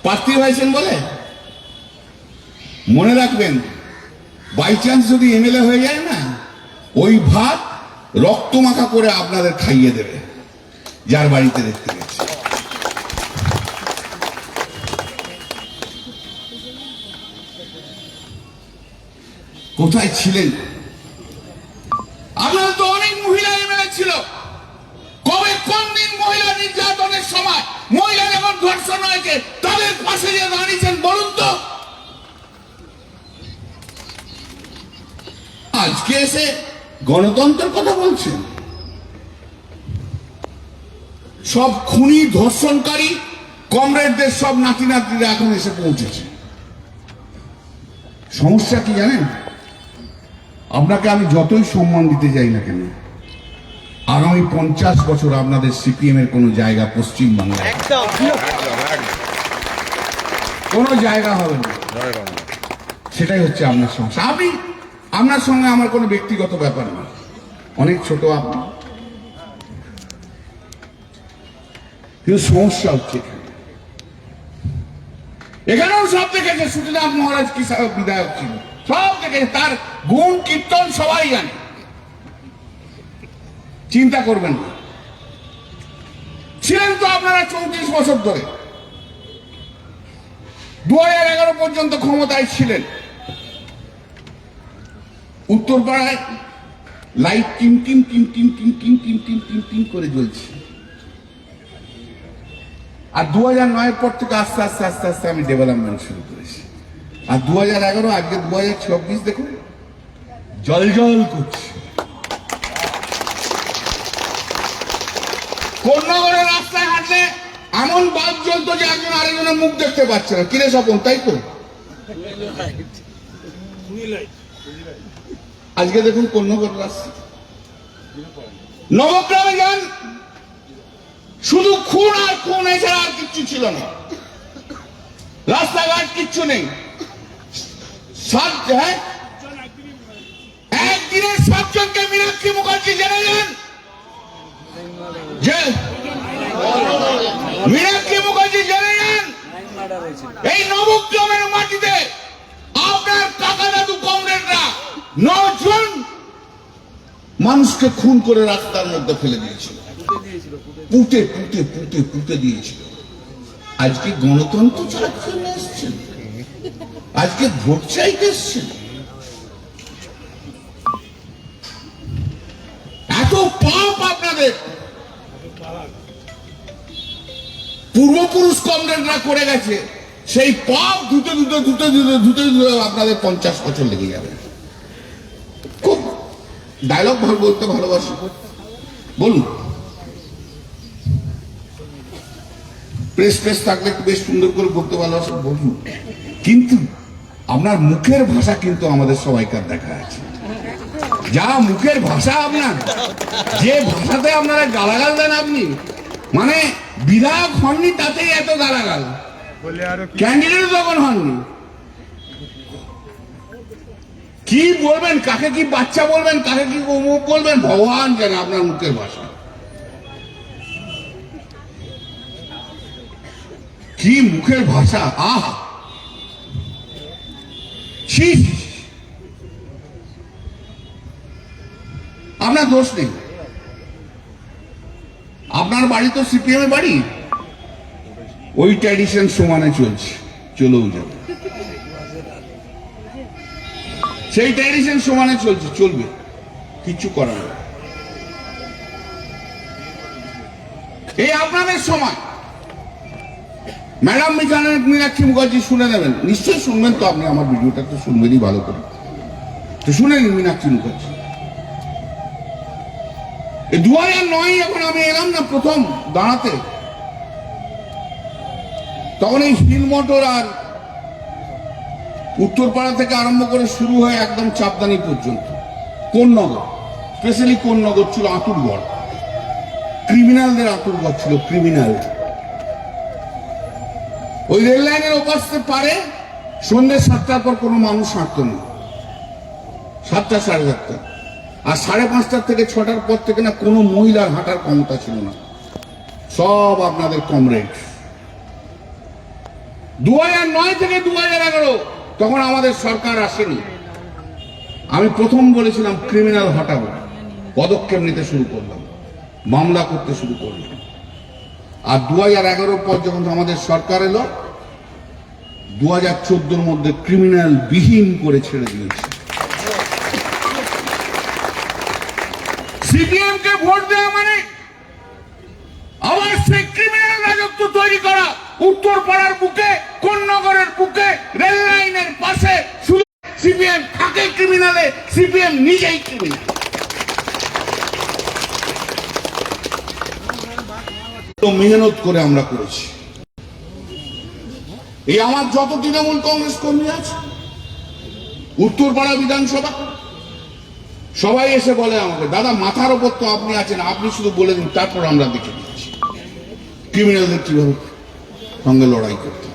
প্রার্থী হয়েছেন বলে মনে রাখবেন, বাই চান্স যদি এমএলএ হয়ে যায় না, ওই ভাত রক্ত মাখা করে আপনাদের খাইয়ে দেবে, যার বাড়িতে দেখতে গেছে। কোথায় ছিলেন? আপনাদের তো অনেক মহিলা এমএলএ ছিল, কবে কোন দিন মহিলা নির্যাতনের সময়, মহিলা যখন ধর্ষণ হয়েছে, তাদের পাশে যে দাঁড়িয়েছেন বলুন তো? আজকে এসে গণতন্ত্রের কথা বলছেন। সব খুনি ধর্ষণকারী কমরেডদের সব নাতি নাতিরা এখন এসে পৌঁছেছে। সমস্যা কি জানেন? আপনাকে আমি যতই সম্মান দিতে যাই না কেন, আগামী 50 বছর আপনাদের সিপিএম এর কোন জায়গা পশ্চিম বাংলায় কোন জায়গা হবে না। সেটাই হচ্ছে আপনার সমস্যা। আপনার সঙ্গে আমার কোনো ব্যক্তিগত ব্যাপার না, অনেক ছোট আপনি, কিন্তু সমস্যা হচ্ছে এখানেও সব দেখেছে। সুচিনাথ মহারাজ কি বিধায়ক ছিল, সব দেখেছে, তার গুণ কীর্তন সবাই জানে, চিন্তা করবেন না। ছিলেন তো আপনারা 34 বছর ধরে, 2011 পর্যন্ত ক্ষমতায় ছিলেন। উত্তরপাড়ায় লাইট টিম টিম টিম টিম টিম টিম টিম টিম টিম টিম করে জ্বলছে, আর 2009 পর থেকে আস্তে আস্তে আস্তে আস্তে আমি ডেভেলপমেন্ট শুরু করেছি। আর 2011, আজকে 2026 দেখুন জল জল করছে। কোন্নগরের রাস্তায় হাঁটলে এমন বাল্ব জ্বলতো যে একজন আরেকজনের মুখ দেখতে পাচ্ছে না। কিরে স্বপন, তাই তো? আজকে দেখুন কোন্নগর রাস্তা, নবগ্রামে যান, শুধু খুন আর খুন, এছাড়া আর কিচ্ছু ছিল না, রাস্তাঘাট কিচ্ছু নেই। একদিনে 7 জনকে মীনাক্ষী মুখার্জি জেনে যান, মীনাক্ষী মুখার্জি জেনে যান, এই নবগ্রামের মাটিতে আপনার কাকা দাদু কমরেডরা 9 জন মানুষকে খুন করে রাস্তার মধ্যে ফেলে দিয়েছিল, পুঁতে পুঁতে পুঁতে পুঁতে দিয়েছিল। আজকে গণতন্ত্র চালাতে চলে এসছেন, আজকে ভোট চাইতে এসছেন। পূর্বপুরুষ কমরেডরা করে গেছে, সেই পাপ ধুতে ধুতে ধুতে ধুতে ধুতে ধুতে আপনাদের 50 বছর লেগে যাবে। খুব ডায়লগ বলতে ভালোবাসি, বলুন। প্রেস থাকলে একটু বেশ সুন্দর করে বলতে ভালোবাসি, বলুন। কিন্তু আপনার মুখের ভাষা কিন্তু আমাদের সবাইকার দেখা আছে। যা মুখের ভাষা আপনার, যে ভাষাতে আপনারা গালাগাল দেন, আপনি মানে বিধায়ক হননি তাতেই এত গালাগাল, ক্যান্ডিডেট তখন হননি। কি বলবেন, কাকে কি বাচ্চা বলবেন, কাকে কি মুখ বলবেন, ভগবান জানে আপনার মুখের ভাষা। কি মুখের ভাষা, আহা! আপনার দোষ নেই, আপনার বাড়ি তো সিপিএম এর বাড়ি, ওই ট্র্যাডিশন সমানে চলছে, চলেও যাবে। সেই ট্র্যাডিশন সমানে চলছে, চলবে, কিছু করার নেই। এই আপনাদের সময় ম্যাডাম মীনাক্ষী মুখার্জি শুনে নেবেন, নিশ্চয়ই শুনবেন তো, আপনি আমার ভিডিওটা তো শুনবেনই ভালো করে, তো শুনে নিন। মীনাক্ষী মুখার্জি 2009 যখন আমি এলাম না প্রথম দাঁড়াতে, তখন এই হিল মোটর আর উত্তরপাড়া থেকে আরম্ভ করে শুরু হয়ে একদম চাপদানি পর্যন্ত কোন্নগর, স্পেশালি কোন্নগর ছিল আতুরগড়, ক্রিমিনালদের আতুরগড় ছিল, ক্রিমিনাল। ওই রেল লাইনের ওপাশে পারে সন্ধ্যে 7টার পর কোনো মানুষ হাঁটত না, 7টা সাড়ে 7টা, আর 5:30 থেকে 6টার পর থেকে না কোনো মহিলার হাঁটার ক্ষমতা ছিল না, সব আপনাদের কমরেড। 2009 থেকে 2011 তখন আমাদের সরকার আসেনি, আমি প্রথম বলেছিলাম ক্রিমিনাল হটাবো, পদক্ষেপ নিতে শুরু করলাম, মামলা করতে শুরু করলাম। আর 2011 পর যখন আমাদের সরকার এলো, 2014 মধ্যে ক্রিমিনাল বিহীন করে ছেড়ে দিয়েছে। সিপিএম কে ভোট দেওয়া মানে আবার সেই ক্রিমিনাল রাজত্ব তৈরি করা, উত্তরপাড়ার বুকে, কোন্নগরের বুকে, রেল লাইনের পাশে শুধু সিপিএম থাকে ক্রিমিনালে, সিপিএম নিজেই ক্রিমিনাল। মেহনত করে আমরা করেছি। এই আমার যত তৃণমূল কংগ্রেস কর্মী আছে উত্তরপাড়া বিধানসভা, সবাই এসে বলে আমাকে, দাদা মাথার ওপর তো আপনি আছেন, আপনি শুধু বলে দিন, তারপর আমরা দেখে নিচ্ছি ক্রিমিনালদের কিভাবে সঙ্গে লড়াই করতে।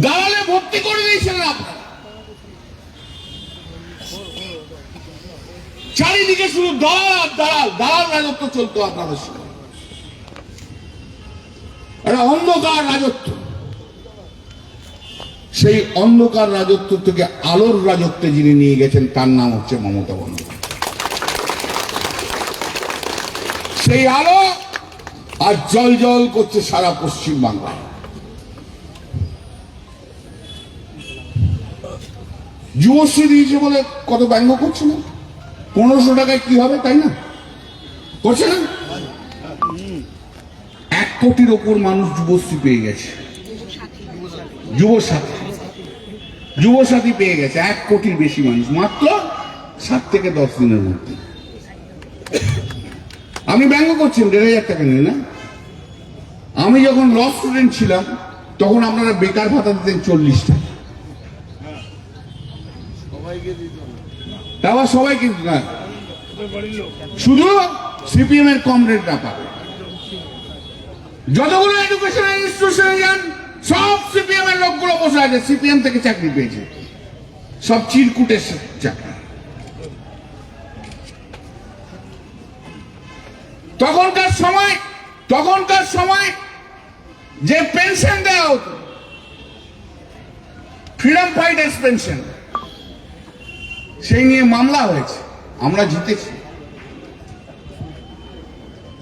দালালে ভর্তি করে দিয়েছিলেন আপনারা, চারিদিকে শুধু দালাল আর দালাল, দালাল রাজত্ব চলতো আপনাদের সঙ্গে, একটা অন্ধকার রাজত্ব। সেই অন্ধকার রাজত্ব থেকে আলোর রাজত্বে যিনি নিয়ে গেছেন, তার নাম হচ্ছে মমতা বন্দ্যোপাধ্যায়। সেই আলো আর জল জল করছে সারা পশ্চিম বাংলায়। যুবশ্রী দিয়েছে বলে কত ব্যঙ্গ করছে না, 1500 টাকায় কি হবে, তাই না? করছে না? 1 কোটির ওপর মানুষ যুবশ্রী পেয়ে গেছে, যুবসাথী পেয়ে গেছে 1 কোটির বেশি মানুষ, মাত্র 7 থেকে 10 দিনের মধ্যে। আপনি ব্যঙ্গ করছেন 1500 টাকা নিয়ে, না? আমি যখন ল স্টুডেন্ট ছিলাম তখন আপনারা বেকার ভাতা দিতেন 40 টাকা, তা সবাই কিন্তু না, শুধু সিপিএম এর কমরেডরা পাবে। যতগুলো এডুকেশনাল ইনস্টিটিউশনে যান, সব সিপিএম এর লোকগুলো বসে আছে, সিপিএম থেকে চাকরি পেয়েছে, সব চিরকুটের চাকরি। তখনকার সময় যে পেনশন দেওয়া হতো, ফ্রিডম ফাইটার্স পেনশন, সেই নিয়ে মামলা হয়েছে, আমরা জিতেছি।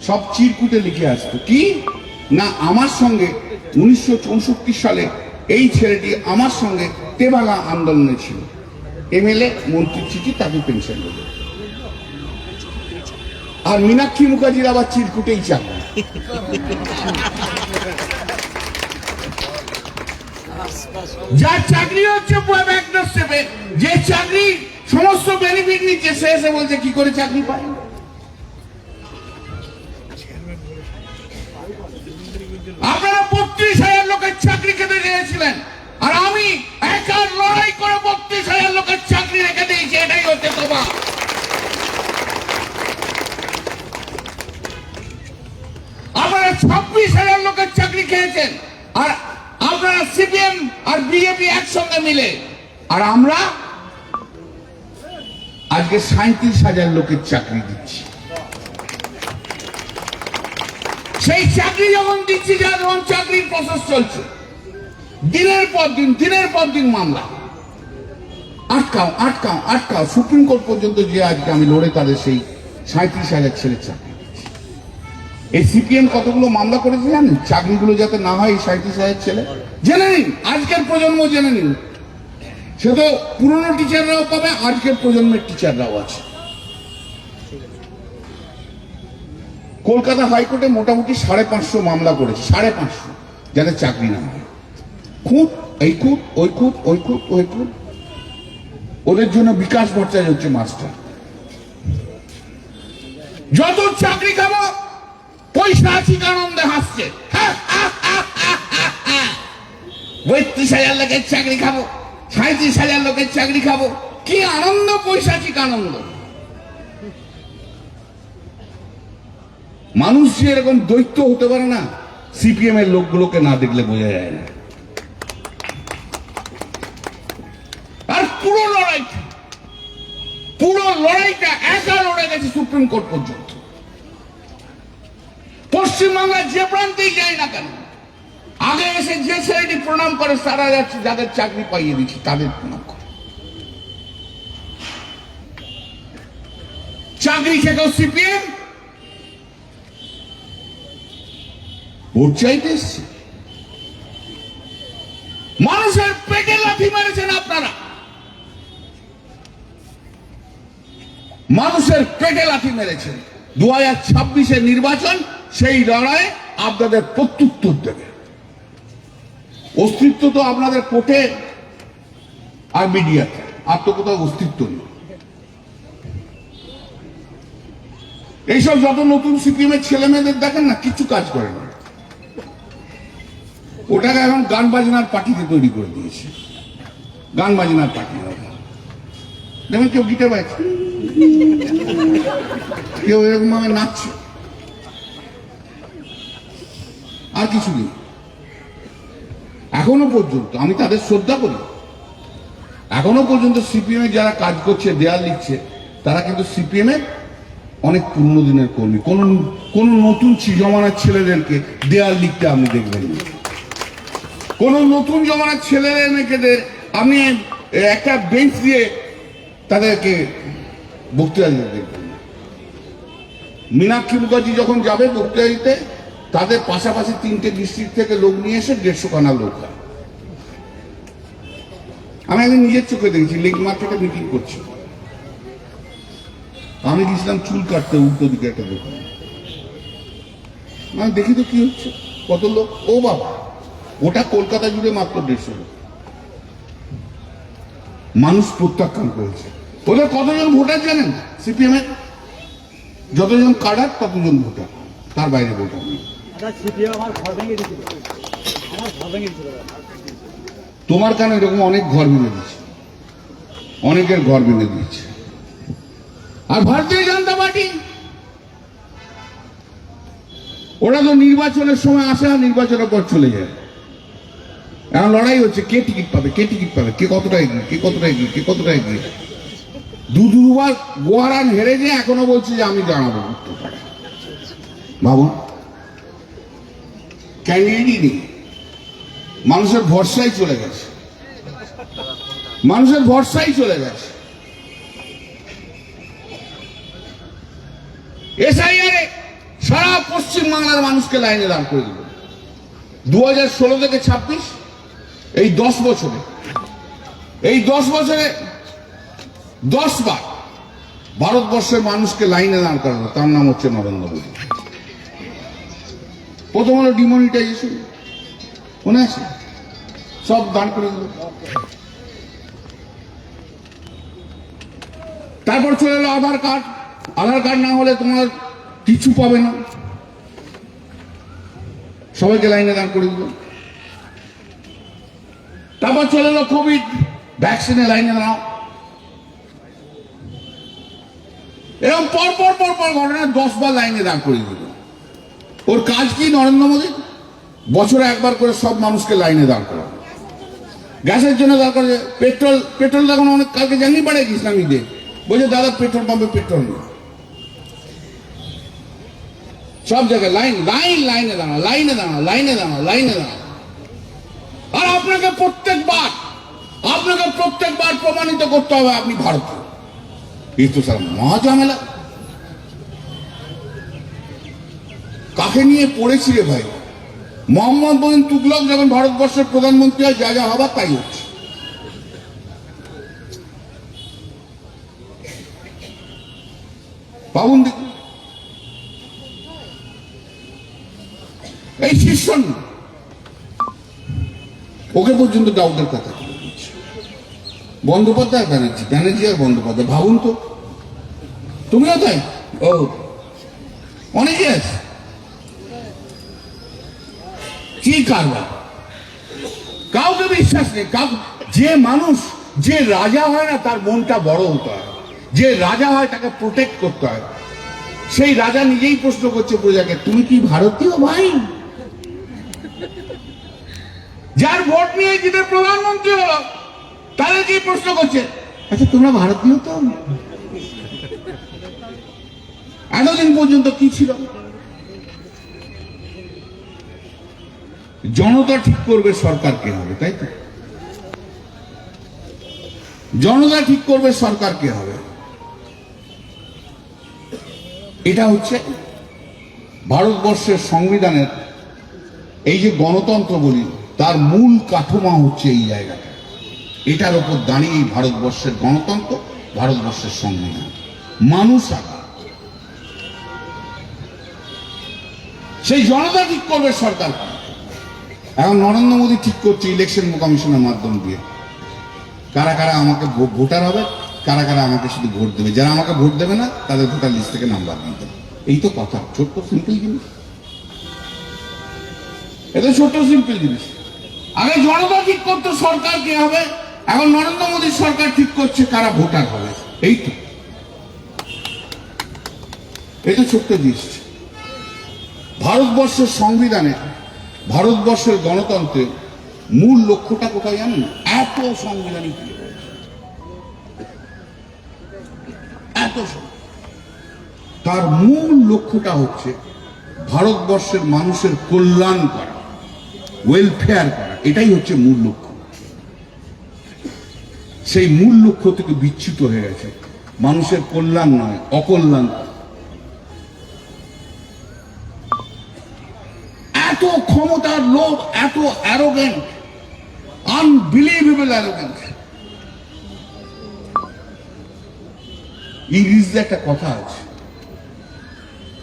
সব চিরকুটে লিখে আসতো কি না, আমার সঙ্গে 1964 সালে এই ছেলেটি আমার সঙ্গে তেভাগা আন্দোলনে ছিল, এমএলএ মন্ত্রীর চিঠি, তাকে পেনশন দেবে। আর মীনাক্ষী মুখার্জির আবার চিরকুটেই চাকরি। যার চাকরি হচ্ছে ব্যাকডোরস্টেপে, যে চাকরি সমস্ত বেনিফিট নিচ্ছে, সে এসে বলছে কি করে চাকরি পায়। আপনারা 32,000 লোকের চাকরি খেতে চেয়েছিলেন, আর আমি একা লড়াই করে 32,000 লোকের চাকরি রেখে দিয়েছি। এটাই হচ্ছে তোমার। আপনারা 26,000 লোকের চাকরি খেয়েছেন, আর আপনারা সিপিএম আর বিজেপি একসঙ্গে মিলে, আর আমরা আজকে 37,000 লোকের চাকরি দিচ্ছি। সেই চাকরি যখন দিচ্ছি, যখন চাকরির প্রসেস চলছে, দিনের পর দিন মামলা, আটকাও আটকাও আটকাও, সুপ্রিম কোর্ট পর্যন্ত যে আজকে আমি লড়ে তাদের সেই 37,000 ছেলের চাকরি দিচ্ছি। এই সিপিএম কতগুলো মামলা করেছে জানেন? চাকরিগুলো যাতে না হয় এই 37,000 ছেলে। জেনে নিন, আজকের প্রজন্ম জেনে নিন। সে তো পুরনো টিচাররাও পাবে, আজকের প্রজন্মের টিচাররাও আছে। কলকাতা হাইকোর্টে মোটামুটি 550 মামলা করেছে, 550, যাদের চাকরি না হয়। খুঁত, এই খুঁত, ওই খুঁত, ওই খুঁত, ওই খুঁত। ওদের জন্য বিকাশ ভট্টাচার্য হচ্ছে মাস্টার। যত চাকরি খাবো, পয়সা আছে আনন্দে হাসছে। 32,000 লোকের চাকরি খাবো, 37,000 লোকের চাকরি খাবো, কি আনন্দ, পৈশাচিক আনন্দ। মানুষ যে এরকম দৈত্য হতে পারে না, সিপিএম এর লোকগুলোকে না দেখলে বোঝা যায় না। আর পুরো লড়াইটা একা লড়ে গেছে সুপ্রিম কোর্ট পর্যন্ত। পশ্চিমবাংলার যে প্রান্তেই যায় না কেন, আগে এসে যে ছেলেটি প্রণাম করে, সারা যাচ্ছে যাদের চাকরি পাইয়ে দিচ্ছি তাদের প্রণাম করে। চাকরি খেতেও সিপিএম ভোট চাইতে এসছে। মানুষের পেটে লাথি মেরেছেন আপনারা, মানুষের পেটে লাথি মেরেছেন। 2026-এর নির্বাচন, সেই লড়াইয়ে আপনাদের প্রত্যুত্তর দেবে। অস্তিত্ব তো আপনাদের কোর্টে আর মিডিয়াতে, আর তো কোথাও অস্তিত্ব নেই। এইসব যত নতুন সিপিএম এর ছেলে মেয়েদের দেখেন না, কিছু কাজ করে না। ওটাকে এখন গান বাজনার পার্টিতে তৈরি করে দিয়েছে, গান বাজনার পার্টি। দেখেন কেউ গিটার বাজছে, কেউ এরকম ভাবে নাচছে, আর কিছু নেই। এখনো পর্যন্ত আমি তাদের শ্রদ্ধা করি। এখনো পর্যন্ত সিপিএম এ যারা কাজ করছে, দেয়াল লিখছে, তারা কিন্তু সিপিএম এর অনেক পুরনো দিনের কর্মী। কোন নতুন জমানার ছেলেদেরকে দেয়াল লিখতে আপনি দেখবেন না। কোন নতুন জমানার ছেলেদের মেয়েদের আপনি একটা বেঞ্চ দিয়ে তাদেরকে বক্তৃতা দিতে দেখবেন না। মীনাক্ষী মুখার্জি যখন যাবে বক্তৃতা দিতে, তাদের পাশাপাশি 3টে ডিস্ট্রিক্ট থেকে লোক নিয়ে এসে 150 খানা লোক হয়। আমি একদিন নিজের চোখে দেখেছি, লেক মার্কেটে মিটিং করছি। আমি গেছিলাম চুল কাটতে, উল্টো দিকে একটা দোকান। আমি দেখি তো কি হচ্ছে, কত লোক। ও বাবা, ওটা কলকাতা জুড়ে মাত্র 150 লোক। মানুষ প্রত্যাখ্যান করেছে। ওদের কতজন ভোটার জানেন? সিপিএম এর যতজন কার্ডার ততজন ভোটার, তার বাইরে ভোটার নেই। তোমার কেন এরকম অনেক ঘর ভেঙে দিচ্ছে, অনেকের ঘর ভেঙে দিচ্ছে। আর ভারতীয় জনতা পার্টি, ওরা তো নির্বাচনের সময় আসে আর নির্বাচনের পর চলে যায়। এখন লড়াই হচ্ছে কে টিকিট পাবে, কে টিকিট পাবে, কে কতটা এগিয়ে, কে কতটা এগিয়ে, কে কতটা এগিয়ে। দুবার গোহারান হেরে যে এখনো বলছে যে আমি দাঁড়াবো উত্তরপাড়ায়। ভাবুন, ক্যান্ডিডেটই নেই, মানুষের ভরসাই চলে গেছে, মানুষের ভরসাই চলে গেছে। এসআইআরে সারা পশ্চিম বাংলার মানুষকে লাইনে দাঁড় করে দিল। 2016 থেকে 26, এই 10 বছরে, এই 10 বছরে 10 বার ভারতবর্ষের মানুষকে লাইনে দাঁড় করানো, তার নাম হচ্ছে নরেন্দ্র মোদী। প্রথম হলো ডিমনিটাইজেশন, মনে আছে? সব দাঁড় করে দিল। তারপর চলে এলো আধার কার্ড। আধার কার্ড না হলে তোমার কিছু পাবে না, সবাইকে লাইনে দাঁড় করে দিল। তারপর চলে এলো কোভিড ভ্যাকসিনে লাইনে দাঁড়াও। এরকম পর ঘটনা 10 বার লাইনে দাঁড় করে দিল। ওর কাজ কি নরেন্দ্র মোদী? বছরে একবার করে সব মানুষকে লাইনে দাঁড় করা। গ্যাসের জন্য দাঁড় করে, পেট্রোল এখন অনেক কালকে জানিয়ে পারে ইসলামী দিয়ে বলছে দাদা পেট্রোল পাম্পে পেট্রোল নেই। সব জায়গায় লাইনে দাঁড়া। আর আপনাকে প্রত্যেকবার প্রমাণিত করতে হবে আপনি ভারতীয়। এই তো স্যার মহা ঝামেলা। কাকে নিয়ে পড়েছি রে ভাই? মোহাম্মদ বিন তুগলক যখন ভারতবর্ষের প্রধানমন্ত্রী হয়, যা যা হবার তাই হচ্ছে। ভাবুন দেখুন, এই শীর্ষণ ওকে পর্যন্ত ডাউটের কথা বন্দ্যোপাধ্যায় ব্যানার্জি আর বন্দ্যোপাধ্যায়। ভাবুন তো, তুমিও তাই? ও অনেকে আছে। কি কারবার, কাউকে বিশ্বাস নেই। যে মানুষ যে রাজা হয় না, তার মনটা বড় হতে হয়। যে রাজা হয় তাকে প্রোটেক্ট করতে হয়। সেই রাজা নিজেই প্রশ্ন করছে প্রজাকে, তুমি কি ভারতীয় ভাই? যার ভোট নিয়ে জিতে প্রধানমন্ত্রী হলো, তাহলে কি প্রশ্ন করছে, আচ্ছা তোমরা ভারতীয় তো? এতদিন পর্যন্ত কি ছিল? জনতা ঠিক করবে সরকার কে হবে, তাই তো? জনতা ঠিক করবে সরকার কে হবে। এটা হচ্ছে ভারতবর্ষের সংবিধানের, এই যে গণতন্ত্র বলি, তার মূল কাঠামো হচ্ছে এই জায়গাটা। এটার উপর দাঁড়িয়ে ভারতবর্ষের গণতন্ত্র, ভারতবর্ষের সংবিধান। মানুষ আগে, সেই জনতা ঠিক করবে সরকার। এখন নরেন্দ্র মোদী ঠিক করছে ইলেকশন কমিশনের মাধ্যম দিয়ে কারা কারা আমাকে ভোটার হবে, কারা কারা আমাকে শুধু ভোট দেবে। যারা আমাকে ভোট দেবে না তাদের ভোটার লিস্ট থেকে নাম্বার দিতে। এই তো কথা, ছোট্ট সিম্পল জিনিস। এটা ছোট্ট সিম্পল জিনিস। আগে জনতা ঠিক করতো সরকার কে হবে, এখন নরেন্দ্র মোদী সরকার ঠিক করছে কারা ভোটার হবে। এই তো, এটা ছোট্ট জিনিস। ভারতবর্ষের সংবিধানে, ভারতবর্ষের গণতন্ত্রের মূল লক্ষ্যটা কোথায় জানেন? এত সাংবিধানিক, তার মূল লক্ষ্যটা হচ্ছে ভারতবর্ষের মানুষের কল্যাণ করা, ওয়েলফেয়ার করা। এটাই হচ্ছে মূল লক্ষ্য। সেই মূল লক্ষ্য থেকে বিচ্যুত হয়ে গেছে। মানুষের কল্যাণ নয়, অকল্যাণ। এত ক্ষমতার লোভ, এত অ্যারোগেন্ট, আনবিলিভেবল অ্যারোগেন্ট। ইংরেজিতে একটা কথা আছে,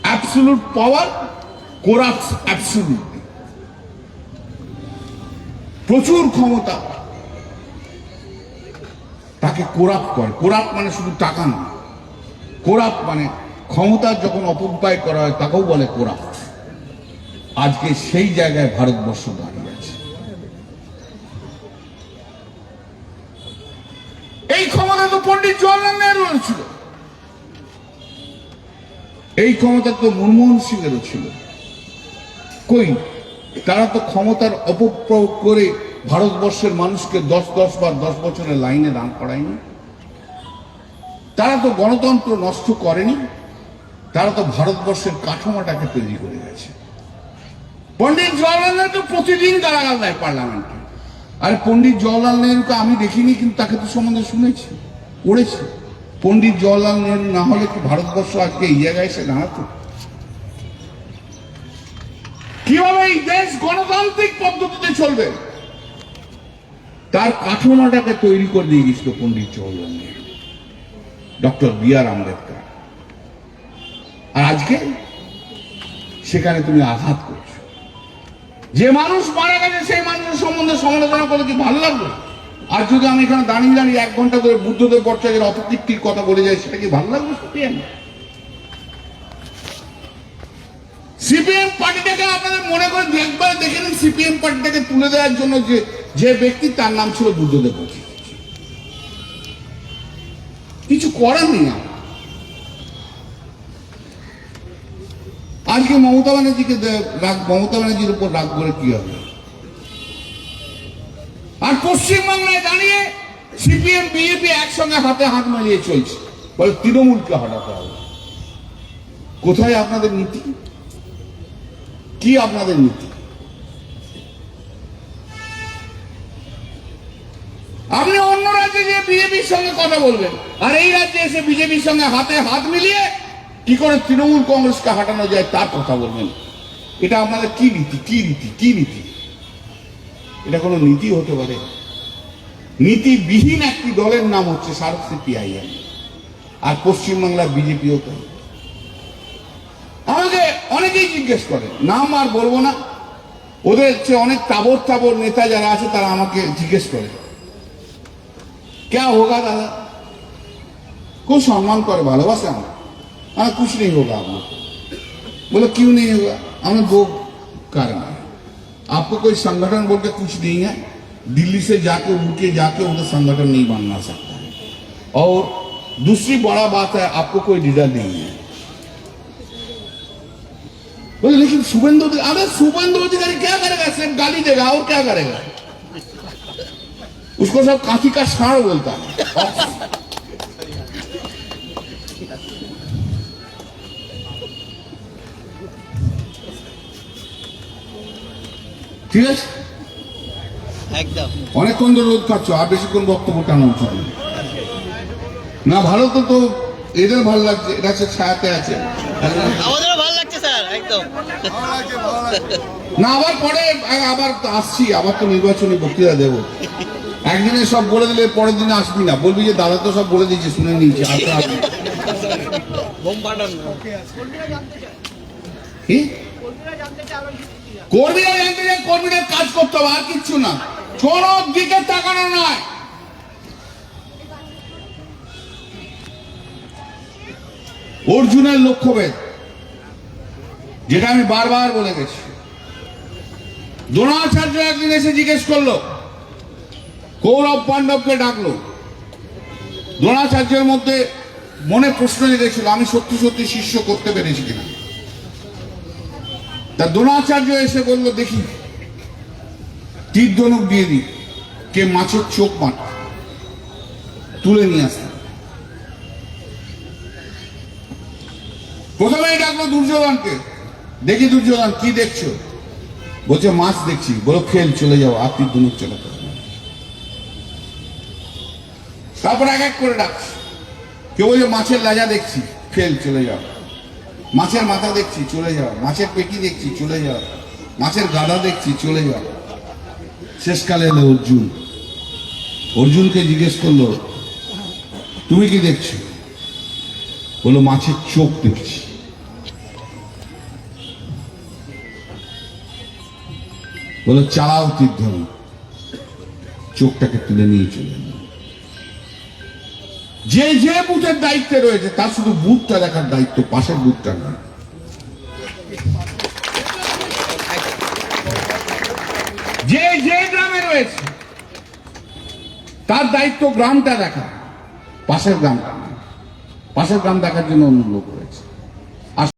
অ্যাবসলিউট পাওয়ার করাপ্টস অ্যাবসলিউটলি। প্রচুর ক্ষমতা তাকে কোরাপ্ট করে। কোরাপ্ট মানে শুধু টাকা নয়, কোরাপ্ট মানে ক্ষমতার যখন অপব্যয় করা হয় তাকেও বলে কোরাপ্ট। আজকে সেই জায়গায় ভারতবর্ষ দাঁড়িয়ে আছে। এই ক্ষমতা তো পণ্ডিত জওয়াহরলাল নেহরুর ছিল, এই ক্ষমতা তো মনমোহন সিং এরও ছিল। কই, তারা তো ক্ষমতার অপপ্রয়োগ করে ভারতবর্ষের মানুষকে 10 বার 10 বছরের লাইনে দাঁড় করায়নি। তারা তো গণতন্ত্র নষ্ট করেনি, তারা তো ভারতবর্ষের কাঠামোটাকে তৈরি করে গেছে। পণ্ডিত জওয়াহরলাল নেহরু তো প্রতিদিন গালাগাল দেয় পার্লামেন্টে। আরে পণ্ডিত জওয়াহরলাল নেহরুকে আমি দেখিনি, কিন্তু তাকে তো সম্বন্ধে শুনেছি, পড়েছি। পণ্ডিত জওয়াহরলাল নেহরু না হলে কি ভারতবর্ষ আজকে এই জায়গায় এসে দাঁড়াতো? কিভাবে এই দেশ গণতান্ত্রিক পদ্ধতিতে চলবে, তার কাঠামোটাকে তৈরি করে দিয়ে গেছিল পণ্ডিত জওয়াহরলাল নেহরু। ডক্টর বি আর আম্বেদকর, আর আজকে সেখানে তুমি আঘাত করছো। যে মানুষ মারা গেছে সেই মানুষের সম্বন্ধে সমালোচনা করলে কি ভালো লাগবে? আর যদি আমি এখানে দাঁড়িয়ে দাঁড়িয়ে 1 ঘন্টা ধরে বুদ্ধদেব ভট্টাচার্যের অপকীর্তির কথা বলে যাই, সেটা কি ভালো লাগবে? সিপিএম পার্টিটাকে আপনাদের মনে করে একবার দেখে নিন, সিপিএম পার্টিটাকে তুলে দেওয়ার জন্য যে ব্যক্তি, তার নাম ছিল বুদ্ধদেব ভট্টাচার্য। কিছু করার নেই। আজকে মমতা ব্যানার্জির উপর রাগ করে কি হবে? আর পশ্চিমবাংলায় দাঁড়িয়ে সিপিএম বিজেপি একসঙ্গে হাতে হাত মিলিয়ে চলছে, বলে তৃণমূলকে হটাতে হবে। কোথায় আপনাদের নীতি? কি আপনাদের নীতি? আপনি অন্য রাজ্যে যে বিজেপির সঙ্গে কথা বলবেন, আর এই রাজ্যে এসে বিজেপির সঙ্গে হাতে হাত মিলিয়ে কি করে তৃণমূল কংগ্রেসকে হাঁটানো যায় তার কথা বলবেন। এটা আপনাদের কি নীতি? কি নীতি? কি নীতি? এটা কোনো নীতি হতে পারে? নীতিবিহীন একটি দলের নাম হচ্ছে সারা সিপিআইএম, আর পশ্চিমবাংলার বিজেপিও তাই। আমাকে অনেকেই জিজ্ঞেস করে, নাম আর বলবো না, ওদের চেয়ে অনেক তাবর তাবর নেতা যারা আছে তারা আমাকে জিজ্ঞেস করে, क्या होगा दादा? को सम्मान करे, ভালোবাসে আমার। कुछ नहीं होगा आप लोग। बोले क्यों नहीं होगा? हमें वो कारण है, आपको कोई संगठन बोल के कुछ नहीं है। दिल्ली से जाके उनके जाके उधर संगठन नहीं बनना सकता है। और दूसरी बड़ा बात है, आपको कोई लीडर नहीं है। बोले लेकिन शुभेंदु, अरे शुभेंदु अधिकारी क्या करेगा? सिर्फ गाली देगा और क्या करेगा? उसको सब काठी का साड़ बोलता है। ঠিক আছে, একদম অনেকক্ষণ ধরে রোদ খাচ্ছ, আর বেশিক্ষণ বক্তব্য টানা উচিত না। ভালো তো এদের ভালো লাগছে, এটা হচ্ছে ছায়াতে আছে। আমাদেরও ভালো লাগছে স্যার, একদম না আবার পরে আবার আসছি, আবার তো নির্বাচনী বক্তৃতা দেবো। একদিনে সব বলে দিলে পরের দিনে আসবি না, বলবি যে দাদা তো সব বলে দিয়েছে, শুনে নিয়েছি। কি কর্মীরা জানতে চায়? কর্মীদের কাজ করতে হবে, আর কিচ্ছু না। কোন দিকে তাকানো নয়। অর্জুনের লক্ষ্যভেদ, যেটা আমি বারবার বলে গেছি। দ্রোণাচার্য একদিন এসে জিজ্ঞেস করলো, কৌরব পাণ্ডবকে ডাকলো। দ্রোণাচার্যের মধ্যে মনে প্রশ্ন জেগেছিল, আমি সত্যি সত্যি শিষ্য করতে পেরেছি কিনা। তা দ্রোণাচার্য এসে বললো, দেখি তীর ধনুক দিয়ে দিই, কে মাছের চোখ মাঠ তুলে নিয়ে আসতে। প্রথমেই ডাকলো দুর্যোধনকে, দেখি দুর্যোধন কি দেখছো? বলছে মাছ দেখছি। বলো খেল, চলে যাও, আর তীর ধনুক চালাতে হবে। তারপর এক এক করে ডাকছে। কেউ বলছে মাছের লাজা দেখছি, খেল, চলে যাও। মাছের মাথা দেখছি, চলে যাও। মাছের পেটি দেখছি, চলে যাও। মাছের গাদা দেখছি, চলে যাও। শেষকালে এলো অর্জুন। অর্জুনকে জিজ্ঞেস করলো, তুমি কি দেখছো? বললো মাছের চোখ দেখছি। বললো চালাও তীর ধনুক। চোখটাকে তুলে নিয়ে চলে গেল। যে যে বুথের দায়িত্বে রয়েছে তার শুধু বুথটা দেখার দায়িত্ব, পাশের বুথটা নয়। যে যে গ্রামে রয়েছে তার দায়িত্ব গ্রামটা দেখা, পাশের গ্রামটা নয়। পাশের গ্রাম দেখার জন্য অন্য লোক রয়েছে।